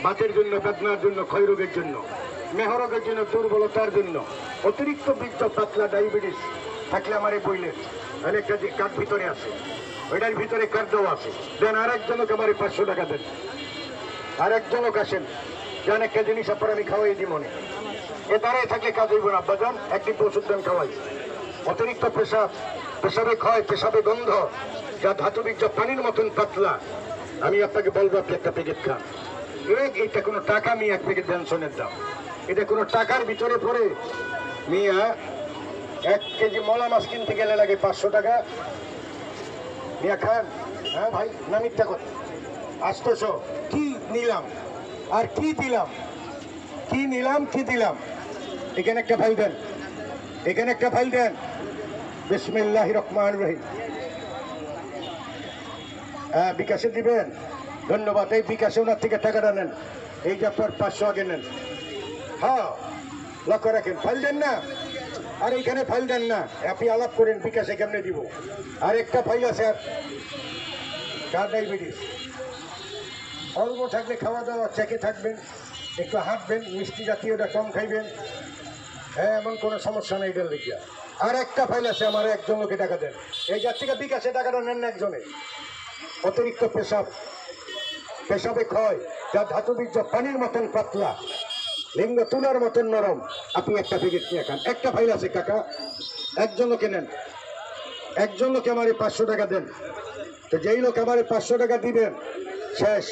বাতের জন্য, বেদনার জন্য, ক্ষয়রোগের জন্য, মেহরোগের জন্য, দুর্বলতার জন্য, অতিরিক্ত বীর্য, পাতলা, ডায়াবেটিস থাকলে আমার এই বইলেন। তাহলে একটা যে কার্ড ভিতরে আছে, ওইটার ভিতরে কার্ড দেওয়া আছে, দেন আর একজনকে আমার 500 টাকা দেন। আর একজনক আসেন, যান একটা জিনিস আপনার আমি খাওয়াই দিই মনে, এ দাঁড়িয়ে থাকলে কাজ হইব না। আব্বা যান একদিন ওষুধ দেন, খাওয়াই। অতিরিক্ত পেশাব, পেশাবে ক্ষয়, পেশাবে গন্ধ, যা ধাতুবীর্য পানির মতন পাতলা, আমি আপনাকে বলবো আপনি একটা প্যাকেট খান। এটা কোনো টাকা, আমি এক প্যাকেট দেন সোনের দাম, এটা কোনো টাকার ভিতরে পড়ে? মিয়া 1 কেজি মলা মাছ কিনতে গেলে লাগে 500 টাকা। মিয়া খান। হ্যাঁ ভাই, নামিকটা কত? 800। কি নিলাম আর কি দিলাম? কি নিলাম কি দিলাম? এখানে একটা ফাইল দেন, এখানে একটা ফাইল দেন। বিসমিল্লাহির রহমানির রহিম। হ্যাঁ, বিকাশে দিবেন। ধন্যবাদ। এই বিকাশে ওনার থেকে টাকাটা নেন। এই যে আপনার 500 আগে নেন। হ্যাঁ, লক্ষ্য রাখেন, ফাইল দেন না। আর এইখানে ফাইল দেন না, আপনি আলাপ করেন বিকাশে কেমনে দিব। আর একটা ফাইল আছে, আর ডায়াবেটিস অল্প থাকলে খাওয়া দাওয়া চেকে থাকবেন, একটু হাঁটবেন, মিষ্টি জাতীয়টা কম খাইবেন। হ্যাঁ, এমন কোনো সমস্যা নেই এটার লিখিয়া। আর একটা ফাইল আছে, আমার একজন লোকে টাকা দেন। এই যার থেকে বিকাশে টাকাটা নেন না একজনে। অতিরিক্ত পেশাব, পেশাবে ক্ষয়, যা ধাতুবীর্য পানির মতন পাতলা, লিঙ্গ তুলার মতন নরম, আপনি একটা প্যাকেট নিয়ে খান। একটা ফাইল আছে কাকা, একজন লোকে নেন। একজন লোকে আমার 500 টাকা দেন। তো যেই লোক আমার 500 টাকা দিবেন, শেষ।